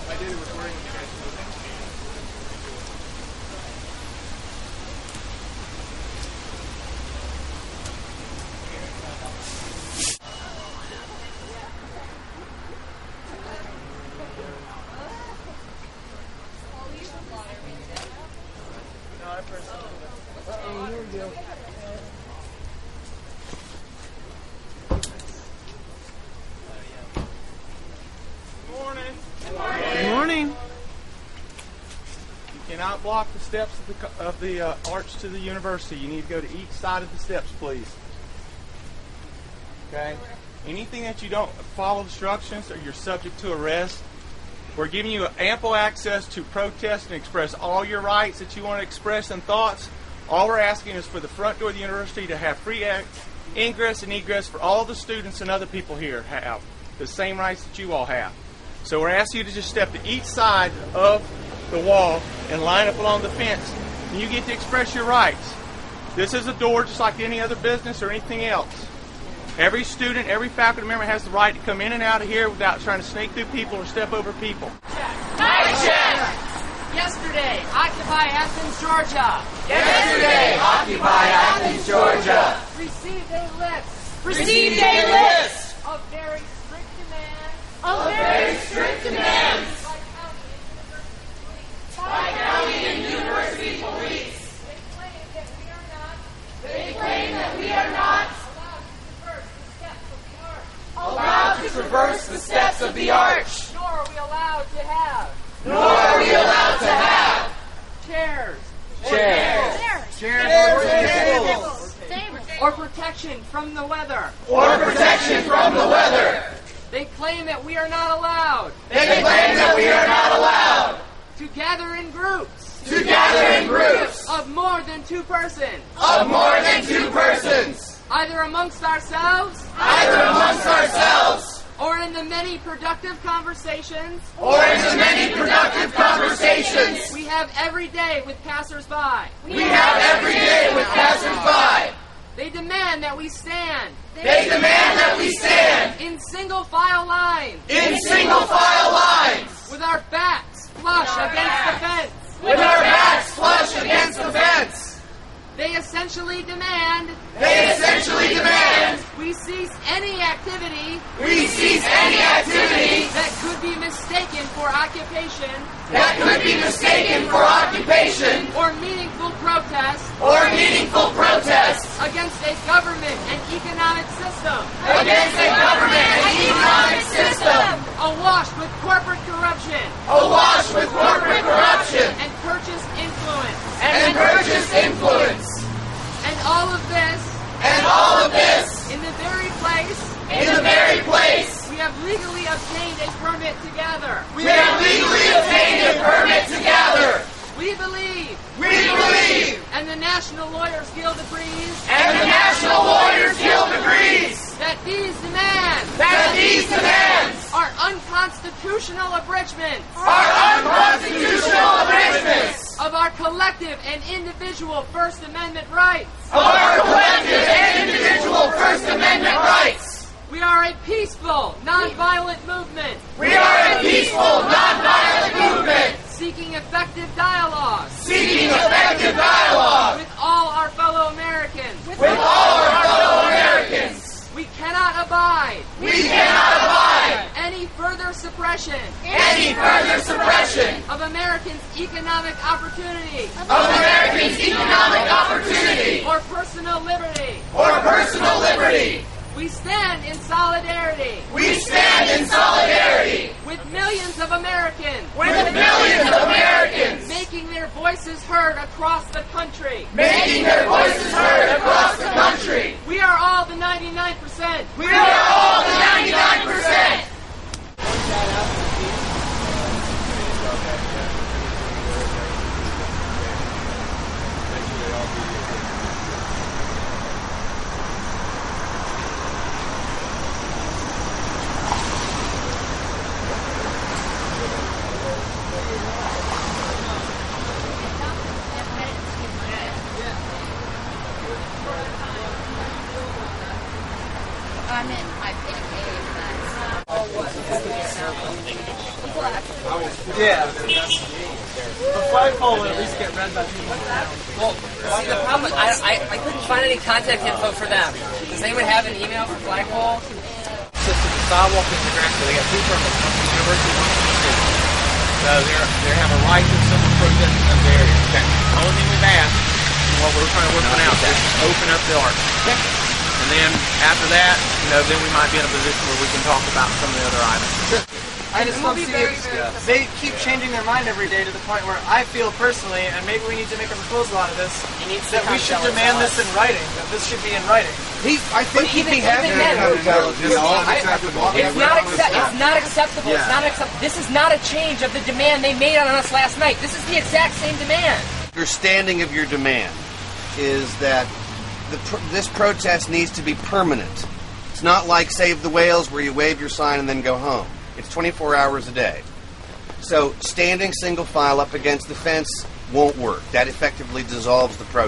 I did a recording of you guys. Here we go. Good morning. You cannot block the steps of the arch to the university. You need to go to each side of the steps, please. Okay? Anything that you don't follow instructions or you're subject to arrest. We're giving you ample access to protest and express all your rights that you want to express and thoughts. All we're asking is for the front door of the university to have free ingress and egress for all the students and other people here have the same rights that you all have. So we're asking you to just step to each side of the wall and line up along the fence, and you get to express your rights. This is a door just like any other business or anything else. Every student, every faculty member has the right to come in and out of here without trying to sneak through people or step over people. Night check! Yesterday, Occupy Athens, Georgia. Yesterday, Occupy Athens, Georgia. Received a list. Received a list of very strict demands. of very strict demands by county and university police. They claim that we are not allowed to traverse the steps of the arch. Nor are we allowed to have chairs. Or protection from the weather. They claim that we are not allowed to gather in groups of more than two persons. Either amongst ourselves or in the many productive conversations we have every day with passersby. They demand that we stand in single file lines with our backs flush against the fence. They essentially demand we cease any activity that could be mistaken for occupation or meaningful protest against a government and economic system awash with corporate corruption and purchased influence. And all of this in the very place we have legally obtained a permit to gather. We believe and the National Lawyers Guild agrees that these demands are unconstitutional abridgments of our collective and individual First Amendment rights. We are a peaceful, non-violent movement. Seeking effective dialogue. With all our fellow Americans. We cannot abide. Any further suppression. Of Americans' economic opportunity. Or personal liberty. We stand in solidarity. With millions of Americans. Making their voices heard across the country. We are all the 99%. Yeah. The flagpole will at least get read by people around. Well, see, the problem is I couldn't find any contact info for them. Does anyone have an email for flagpole? So the sidewalk is the ground, so they got two permits, one from the university, one from the city. So they have a right to civil protest in those areas. Okay. The only thing we've asked, and what we're trying to work on out, is open up the arch. Okay. And then after that, then we might be in a position where we can talk about some of the other items. I just don't see it. They keep changing their mind every day to the point where I feel personally, and maybe we need to make a proposal out of this, that we should demand this in writing, that this should be in writing. I think he'd be happy to It's not acceptable. Yeah. It's not acceptable. This is not a change of the demand they made on us last night. This is the exact same demand. Understanding of your demand is that this protest needs to be permanent. It's not like Save the Whales where you wave your sign and then go home. It's 24 hours a day. So standing single file up against the fence won't work. That effectively dissolves the protest.